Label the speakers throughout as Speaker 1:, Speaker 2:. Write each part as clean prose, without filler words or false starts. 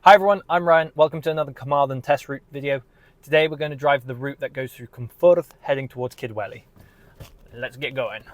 Speaker 1: Hi everyone, I'm Ryan. Welcome to another Carmarthen test route video. Today we're going to drive the route that goes through Cwmffwrd heading towards Kidwelly. Let's get going.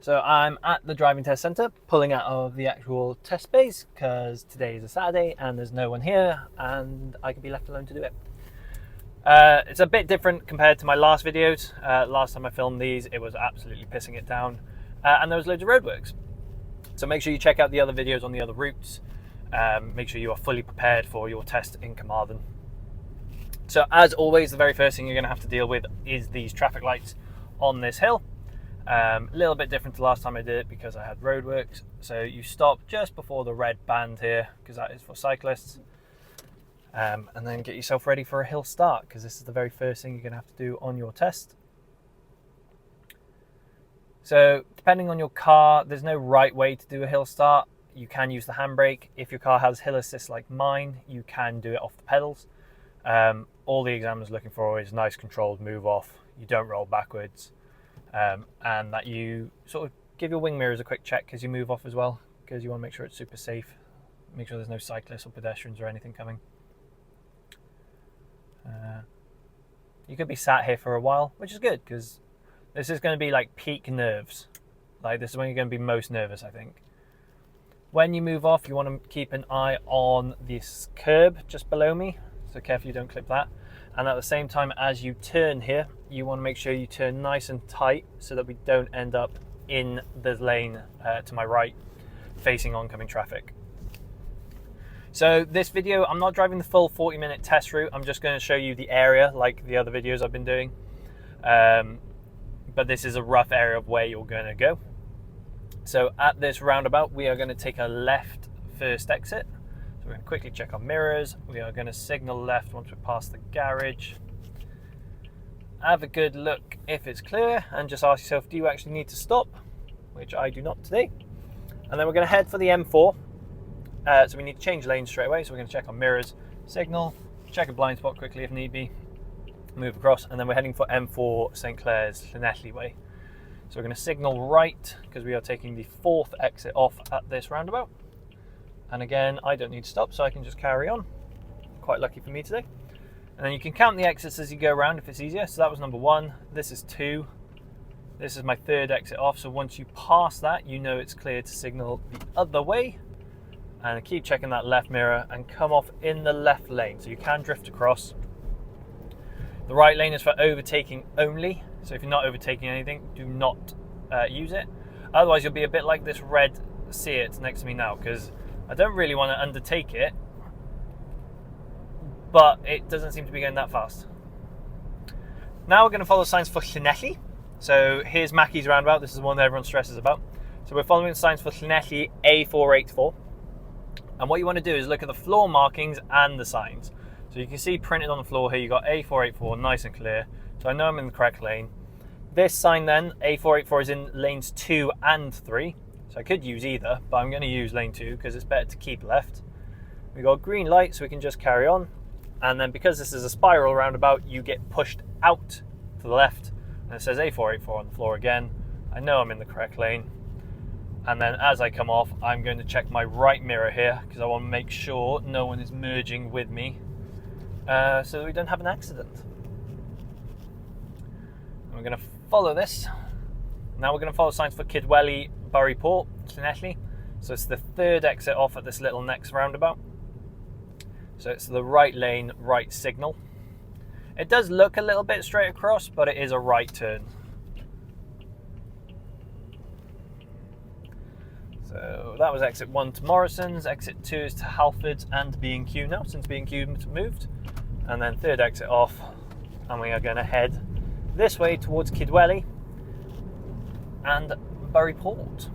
Speaker 1: So I'm at the driving test centre, pulling out of the actual test space because today is a Saturday and there's no one here and I can be left alone to do it. It's a bit different compared to my last videos. Last time I filmed these, it was absolutely pissing it down and there was loads of roadworks. So make sure you check out the other videos on the other routes. Make sure you are fully prepared for your test in Carmarthen. So as always, the very first thing you're going to have to deal with is these traffic lights on this hill. A little bit different to last time I did it because I had roadworks. So you stop just before the red band here because that is for cyclists. And then get yourself ready for a hill start because this is the very first thing you're going to have to do on your test. So depending on your car, there's no right way to do a hill start. You can use the handbrake. If your car has hill assist like mine, you can do it off the pedals. All the examiner's looking for is nice controlled move off. You don't roll backwards. And that you sort of give your wing mirrors a quick check as you move off as well, because you want to make sure it's super safe. Make sure there's no cyclists or pedestrians or anything coming. You could be sat here for a while, which is good because this is going to be like peak nerves. Like this is when you're going to be most nervous, I think. When you move off, you want to keep an eye on this curb just below me. So careful you don't clip that. And at the same time as you turn here, you want to make sure you turn nice and tight so that we don't end up in the lane to my right, facing oncoming traffic. So this video, I'm not driving the full 40-minute test route. I'm just going to show you the area like the other videos I've been doing. But this is a rough area of where you're going to go. So at this roundabout, we are going to take a left first exit. So we're going to quickly check our mirrors. We are going to signal left once we pass the garage. Have a good look if it's clear and just ask yourself, do you actually need to stop? Which I do not today. And then we're going to head for the M4. So we need to change lanes straight away. So we're going to check our mirrors, signal, check a blind spot quickly if need be, move across, and then we're heading for M4 St. Clair's Llanelli way. So we're going to signal right because we are taking the fourth exit off at this roundabout. And again, I don't need to stop, so I can just carry on. Quite lucky for me today. And then you can count the exits as you go around if it's easier. So that was number 1. This is 2. This is my third exit off. So once you pass that, you know it's clear to signal the other way. And keep checking that left mirror and come off in the left lane. So you can drift across. The right lane is for overtaking only. So if you're not overtaking anything, do not use it. Otherwise, you'll be a bit like this red Seat next to me now, because I don't really want to undertake it, but it doesn't seem to be going that fast. Now we're going to follow signs for Llanelli. So here's Mackie's roundabout. This is the one that everyone stresses about. So we're following the signs for Llanelli A484. And what you want to do is look at the floor markings and the signs. So you can see printed on the floor here, you've got A484, nice and clear. So I know I'm in the correct lane. This sign then, A484, is in lanes 2 and 3. So I could use either, but I'm going to use lane 2 because it's better to keep left. We've got green light, so we can just carry on. And then because this is a spiral roundabout, you get pushed out to the left. And it says A484 on the floor again. I know I'm in the correct lane. And then as I come off, I'm going to check my right mirror here because I want to make sure no one is merging with me so that we don't have an accident. And we're going to follow this. Now we're going to follow signs for Kidwelly, Port, Llanelli. So it's the third exit off at this little next roundabout. So it's the right lane, right signal. It does look a little bit straight across, but it is a right turn. So that was exit 1 to Morrison's, exit 2 is to Halford's and B&Q now, since B&Q moved. And then third exit off, and we are going to head this way towards Kidwelly and Port.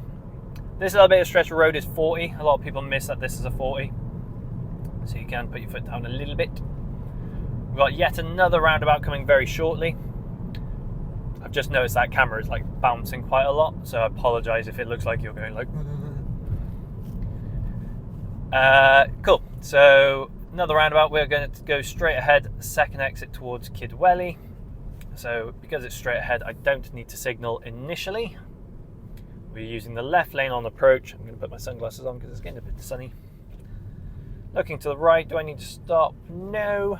Speaker 1: This little bit of stretch of road is 40. A lot of people miss that this is a 40. So you can put your foot down a little bit. We've got yet another roundabout coming very shortly. I've just noticed that camera is like bouncing quite a lot, so I apologise if it looks like you're going like... Cool. So another roundabout, we're going to go straight ahead, second exit towards Kidwelly. So because it's straight ahead, I don't need to signal initially. We're using the left lane on approach. I'm going to put my sunglasses on because it's getting a bit sunny. Looking to the right, do I need to stop? No.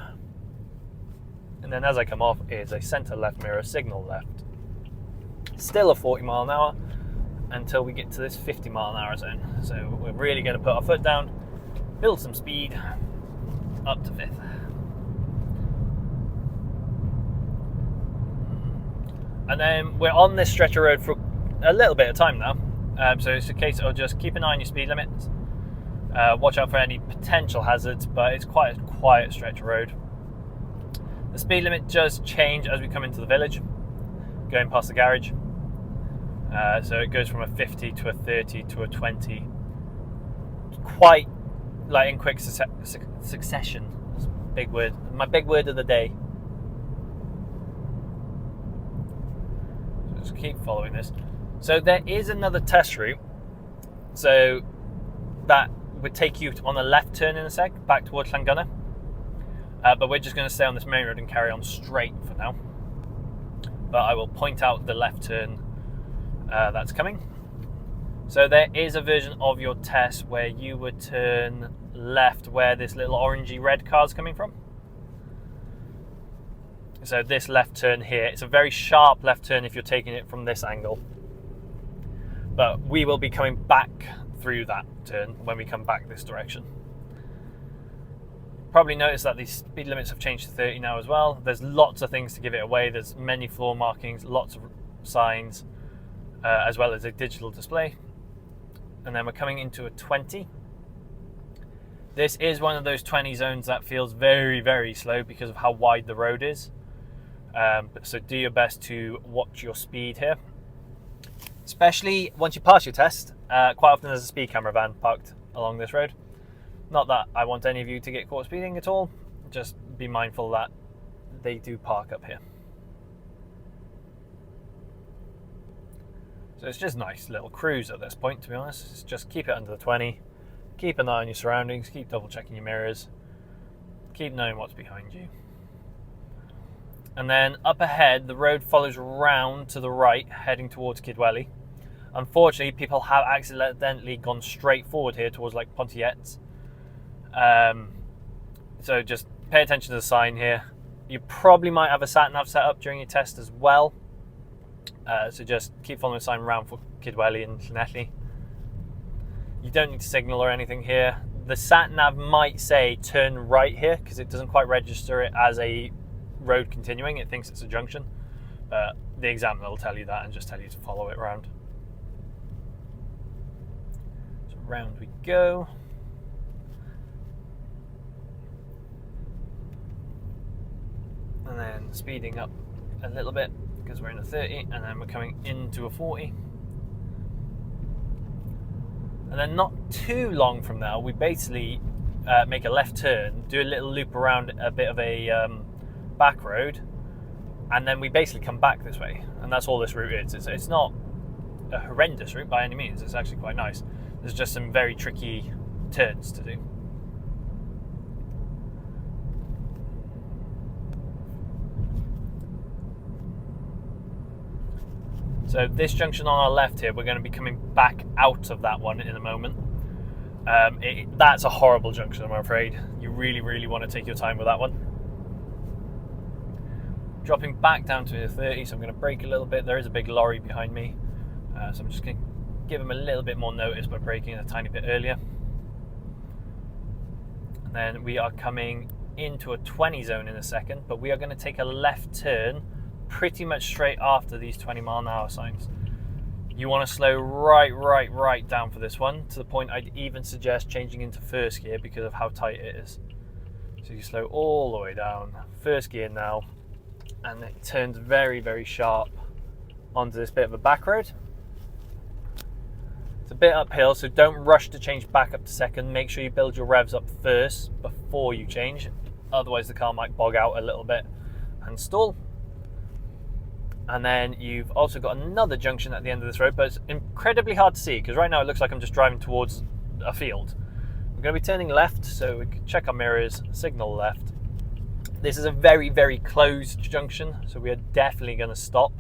Speaker 1: And then as I come off is a centre left mirror, signal left. Still a 40 mile an hour until we get to this 50 mile an hour zone. So we're really going to put our foot down, build some speed up to 5th. And then we're on this stretch of road for a little bit of time now. So it's a case of just keep an eye on your speed limits. Watch out for any potential hazards, but it's quite a quiet stretch of road. The speed limit does change as we come into the village, going past the garage. So it goes from a 50 to a 30 to a 20, quite like in quick succession. That's a big word. My big word of the day. So just keep following this. So there is another test route. So that would take you on a left turn in a sec, back towards Llangonna. But we're just going to stay on this main road and carry on straight for now. But I will point out the left turn that's coming. So there is a version of your test where you would turn left where this little orangey red car is coming from. So this left turn here, it's a very sharp left turn if you're taking it from this angle. But we will be coming back through that turn when we come back this direction. Probably notice that these speed limits have changed to 30 now as well. There's lots of things to give it away. There's many floor markings, lots of signs, as well as a digital display. And then we're coming into a 20. This is one of those 20 zones that feels very, very slow because of how wide the road is. So do your best to watch your speed here. Especially once you pass your test, quite often there's a speed camera van parked along this road. Not that I want any of you to get caught speeding at all, just be mindful that they do park up here. So it's just nice little cruise at this point, to be honest. It's just keep it under the 20, keep an eye on your surroundings, keep double checking your mirrors, keep knowing what's behind you. And then up ahead, the road follows round to the right, heading towards Kidwelly. Unfortunately, people have accidentally gone straight forward here towards like Pontiets. So just pay attention to the sign here. You probably might have a sat-nav set up during your test as well. So just keep following the sign around for Kidwelly and Llanelli. You don't need to signal or anything here. The sat-nav might say turn right here because it doesn't quite register it as a road continuing. It thinks it's a junction. The examiner will tell you that and just tell you to follow it around. So round we go. And then speeding up a little bit because we're in a 30 and then we're coming into a 40. And then not too long from now, we basically make a left turn, do a little loop around a bit of a back road, and then we basically come back this way. And that's all this route is. It's not a horrendous route by any means. It's actually quite nice. There's just some very tricky turns to do. So this junction on our left here, we're going to be coming back out of that one in a moment. That's a horrible junction, I'm afraid. You really, really want to take your time with that one. Dropping back down to the 30, so I'm going to brake a little bit. There is a big lorry behind me, so I'm just going to give him a little bit more notice by braking a tiny bit earlier. And then we are coming into a 20 zone in a second, but we are going to take a left turn pretty much straight after these 20 mile an hour signs. You want to slow right down for this one, to the point I'd even suggest changing into first gear because of how tight it is. So you slow all the way down, first gear now, and it turns very, very sharp onto this bit of a back road. It's a bit uphill, so don't rush to change back up to second. Make sure you build your revs up first before you change, otherwise the car might bog out a little bit and stall. And then you've also got another junction at the end of this road, but it's incredibly hard to see because right now it looks like I'm just driving towards a field. We're going to be turning left, so we can check our mirrors, signal left. This is a very, very closed junction, so we are definitely going to stop.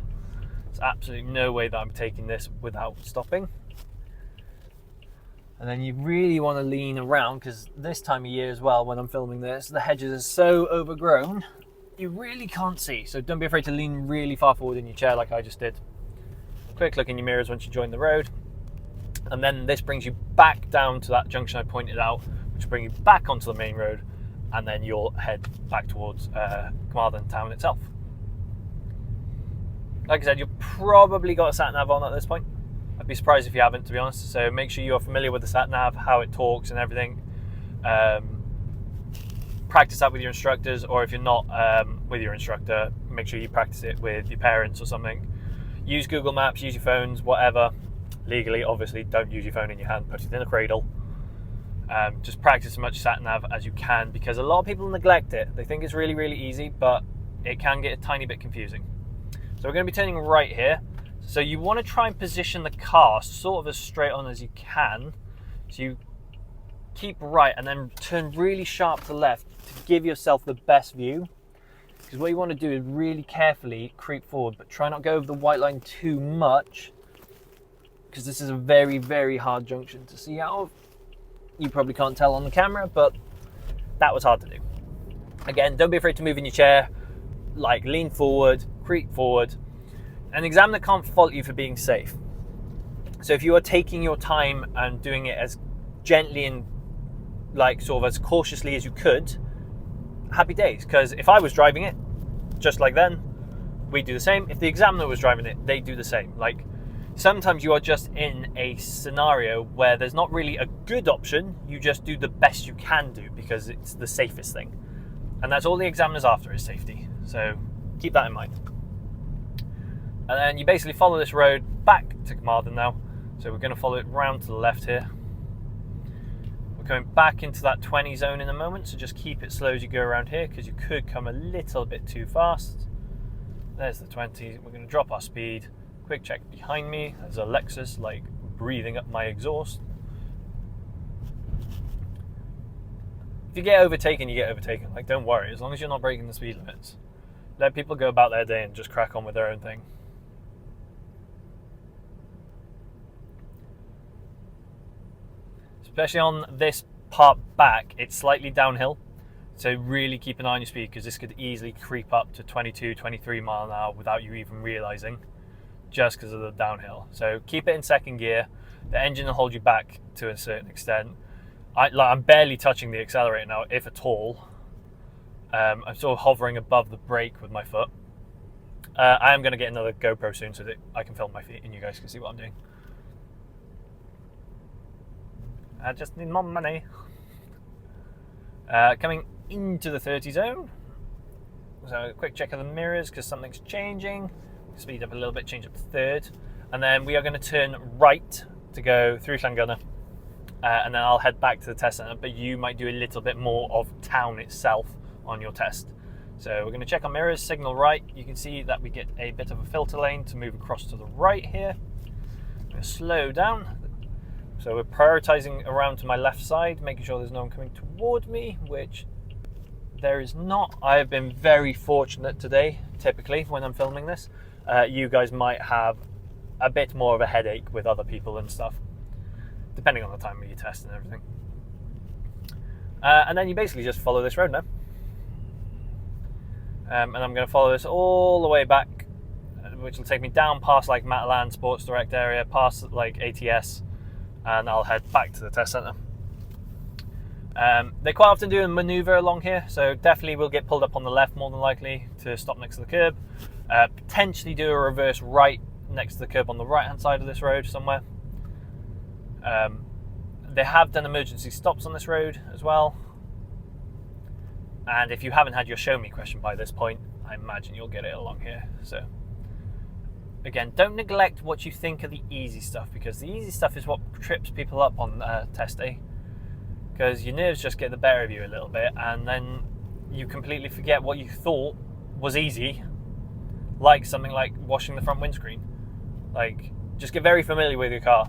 Speaker 1: There's absolutely no way that I'm taking this without stopping. And then you really want to lean around, because this time of year as well, when I'm filming this, the hedges are so overgrown, you really can't see. So don't be afraid to lean really far forward in your chair like I just did. Quick look in your mirrors once you join the road. And then this brings you back down to that junction I pointed out, which will bring you back onto the main road, and then you'll head back towards Carmarthen town itself. Like I said, you've probably got a sat-nav on at this point. I'd be surprised if you haven't, to be honest. So make sure you're familiar with the sat-nav, how it talks and everything. Practice that with your instructors, or if you're not with your instructor, make sure you practice it with your parents or something. Use Google Maps, use your phones, whatever. Legally, obviously, don't use your phone in your hand, put it in a cradle. Just practice as much sat-nav as you can, because a lot of people neglect it. They think it's really, really easy, but it can get a tiny bit confusing. So we're going to be turning right here. So you want to try and position the car sort of as straight on as you can. So you keep right and then turn really sharp to left to give yourself the best view. Because what you want to do is really carefully creep forward, but try not to go over the white line too much, because this is a very, very hard junction to see out of. You probably can't tell on the camera, but that was hard to do. Again, don't be afraid to move in your chair. Like, lean forward, creep forward. An examiner can't fault you for being safe. So if you are taking your time and doing it as gently and like sort of as cautiously as you could, happy days. Because if I was driving it, just like then, we'd do the same. If the examiner was driving it, they'd do the same. Like, sometimes you are just in a scenario where there's not really a good option. You just do the best you can do because it's the safest thing. And that's all the examiner's after, is safety. So keep that in mind. And then you basically follow this road back to Carmarthen now. So we're going to follow it round to the left here. We're going back into that 20 zone in a moment, so just keep it slow as you go around here, because you could come a little bit too fast. There's the 20. We're going to drop our speed. Quick check behind me. There's a Lexus like breathing up my exhaust. If you get overtaken, you get overtaken. Like, don't worry, as long as you're not breaking the speed limits. Let people go about their day and just crack on with their own thing. Especially on this part back, it's slightly downhill, so really keep an eye on your speed, because this could easily creep up to 22, 23 mile an hour without you even realizing, just because of the downhill. So keep it in second gear. The engine will hold you back to a certain extent. I'm barely touching the accelerator now, if at all. I'm sort of hovering above the brake with my foot. I am going to get another GoPro soon so that I can film my feet and you guys can see what I'm doing. I just need more money. Coming into the 30 zone. So a quick check of the mirrors because something's changing. Speed up a little bit, change up to third. And then we are going to turn right to go through Llangunner. And then I'll head back to the test centre, but you might do a little bit more of town itself on your test. So we're going to check our mirrors, signal right. You can see that we get a bit of a filter lane to move across to the right here. I'm going to slow down. So we're prioritising around to my left side, making sure there's no one coming toward me, which there is not. I have been very fortunate today, typically, when I'm filming this. You guys might have a bit more of a headache with other people and stuff, depending on the time of your test and everything. And then you basically just follow this road now. And I'm going to follow this all the way back, which will take me down past like Matalan Sports Direct area, past like ATS, and I'll head back to the test centre. They quite often do a manoeuvre along here, so definitely we'll get pulled up on the left more than likely to stop next to the curb. Potentially do a reverse right next to the curb on the right hand side of this road somewhere. They have done emergency stops on this road as well. And if you haven't had your show me question by this point, I imagine you'll get it along here. So again, don't neglect what you think are the easy stuff, because the easy stuff is what trips people up on test day. Because your nerves just get the better of you a little bit, and then you completely forget what you thought was easy, like something like washing the front windscreen. Like, just get very familiar with your car.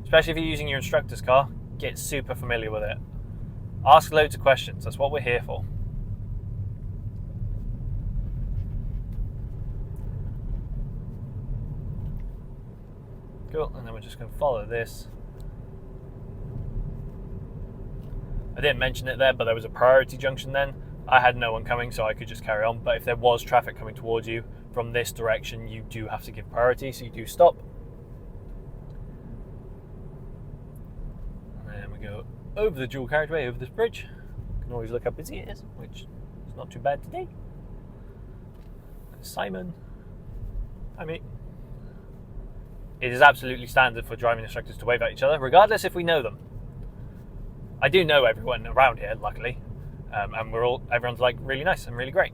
Speaker 1: Especially if you're using your instructor's car, get super familiar with it. Ask loads of questions, that's what we're here for. Cool, and then we're just going to follow this I didn't mention it there, but there was a priority junction then. I had no one coming, so I could just carry on. But if there was traffic coming towards you from this direction, you do have to give priority, so you do stop. And then we go over the dual carriageway, over this bridge. You can always look how busy it is, which is not too bad today. Simon. Hi, mate. It is absolutely standard for driving instructors to wave at each other, regardless if we know them. I do know everyone around here, luckily, and everyone's like really nice and really great.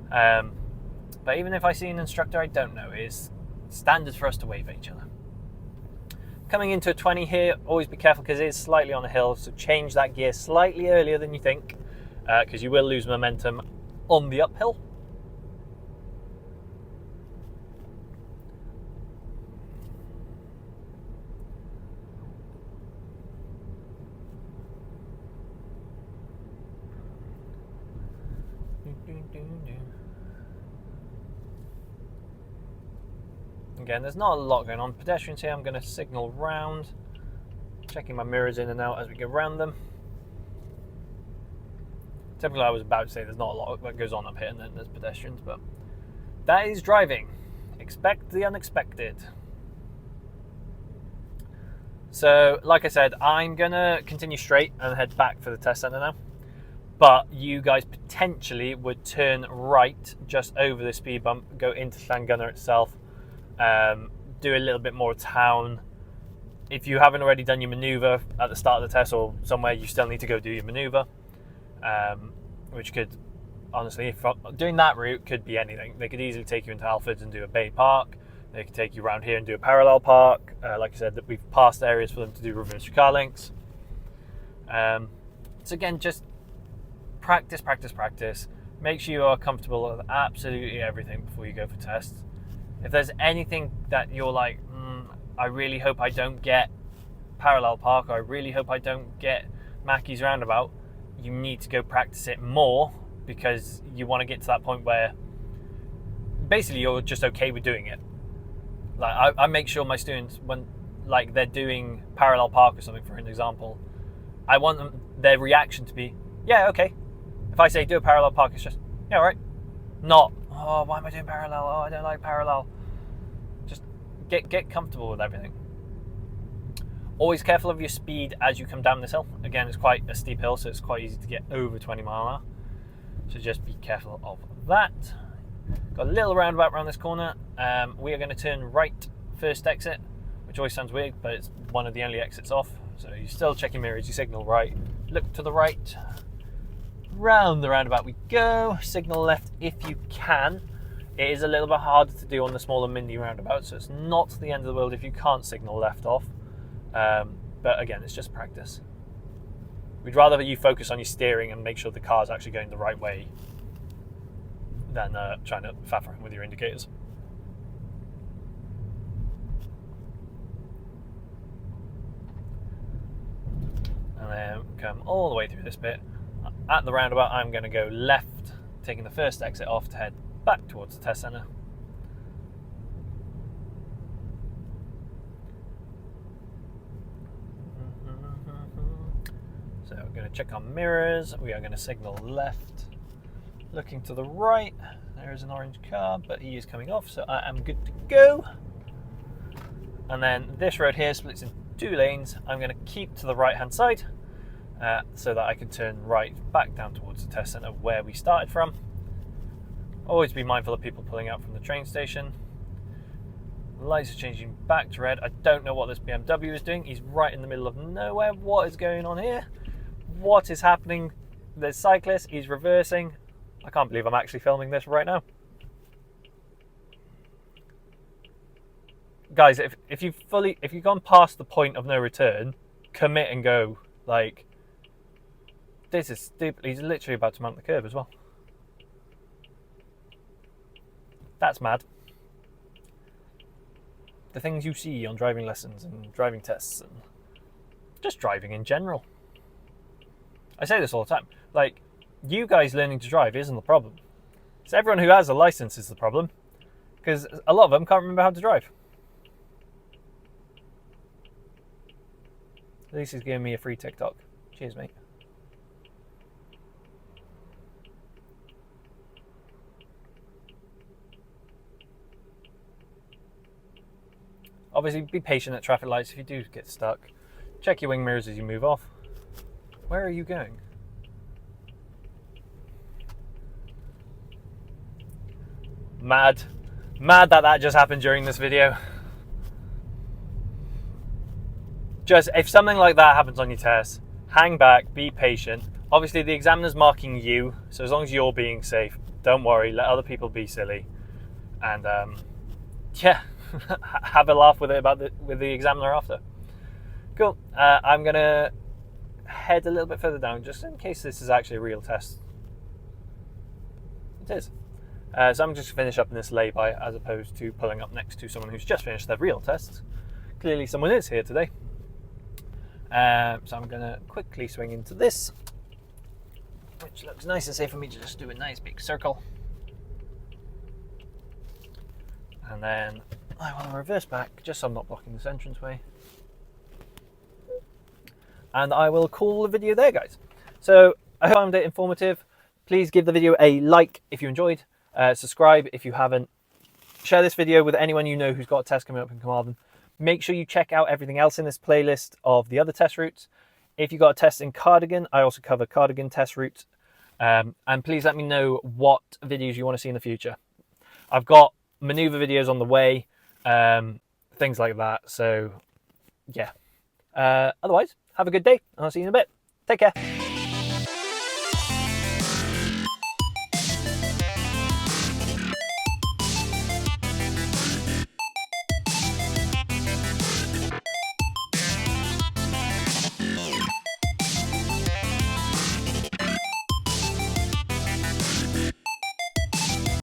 Speaker 1: But even if I see an instructor I don't know, it is standard for us to wave at each other. Coming into a 20 here, always be careful because it is slightly on a hill, so change that gear slightly earlier than you think, because you will lose momentum on the uphill. Again, there's not a lot going on. Pedestrians here, I'm going to signal round, checking my mirrors in and out as we go round them. Typically, I was about to say there's not a lot that goes on up here, and then there's pedestrians, but that is driving. Expect the unexpected. So, like I said, I'm going to continue straight and head back for the test centre now. But you guys potentially would turn right just over the speed bump, go into Llangunner itself, do a little bit more town. If you haven't already done your manoeuvre at the start of the test or somewhere, you still need to go do your manoeuvre, which could, honestly, doing that route could be anything. They could easily take you into Alfords and do a bay park. They could take you around here and do a parallel park. Like I said, that we've passed areas for them to do reverse car links. So again, just practice. Make sure you are comfortable with absolutely everything before you go for tests. If there's anything that you're like, I really hope I don't get parallel park, or I really hope I don't get Mackey's roundabout, you need to go practice it more, because you want to get to that point where basically you're just okay with doing it. Like I make sure my students, when like they're doing parallel park or something, for an example, I want their reaction to be, yeah, okay. If I say do a parallel park, it's just, yeah, all right. Not, oh, why am I doing parallel? Oh, I don't like parallel. Just get comfortable with everything. Always careful of your speed as you come down this hill. Again, it's quite a steep hill, so it's quite easy to get over 20 mile an hour. So just be careful of that. Got a little roundabout around this corner. We are going to turn right first exit, which always sounds weird, but it's one of the only exits off. So you still check your mirrors, you signal right, look to the right. Round the roundabout we go, signal left if you can. It is a little bit harder to do on the smaller mini roundabout, so it's not the end of the world if you can't signal left off. But again, it's just practice. We'd rather you focus on your steering and make sure the car's actually going the right way than trying to faff around with your indicators. And then come all the way through this bit. At the roundabout, I'm going to go left, taking the first exit off to head back towards the test centre. So we're going to check our mirrors. We are going to signal left. Looking to the right, there is an orange car, but he is coming off, so I am good to go. And then this road here splits in 2 lanes. I'm going to keep to the right hand side, so that I can turn right back down towards the test centre where we started from. Always be mindful of people pulling out from the train station. Lights are changing back to red. I don't know what this BMW is doing. He's right in the middle of nowhere. What is going on here? What is happening? There's cyclists. He's reversing. I can't believe I'm actually filming this right now. Guys, if you've gone past the point of no return, commit and go. Like, this is stupid. He's literally about to mount the curb as well. That's mad. The things you see on driving lessons and driving tests and just driving in general. I say this all the time. Like, you guys learning to drive isn't the problem. It's everyone who has a license is the problem. Because a lot of them can't remember how to drive. At least he's giving me a free TikTok. Cheers, mate. Obviously, be patient at traffic lights if you do get stuck. Check your wing mirrors as you move off. Where are you going? Mad that just happened during this video. Just, if something like that happens on your test, hang back, be patient. Obviously, the examiner's marking you, so as long as you're being safe, don't worry, let other people be silly. And, yeah, have a laugh with it with the examiner after. Cool. I'm going to head a little bit further down, just in case this is actually a real test. It is. So I'm just going to finish up in this lay-by, as opposed to pulling up next to someone who's just finished their real tests. Clearly someone is here today. So I'm going to quickly swing into this, which looks nice and safe for me to just do a nice big circle. And then I will reverse back, just so I'm not blocking this entranceway. And I will call the video there, guys. So I hope I found it informative. Please give the video a like if you enjoyed. Subscribe if you haven't. Share this video with anyone you know who's got a test coming up in Carmarthen. Make sure you check out everything else in this playlist of the other test routes. If you got a test in Cardigan, I also cover Cardigan test routes. And please let me know what videos you want to see in the future. I've got maneuver videos on the way, things like that. So, yeah. Otherwise, have a good day, and I'll see you in a bit. Take care.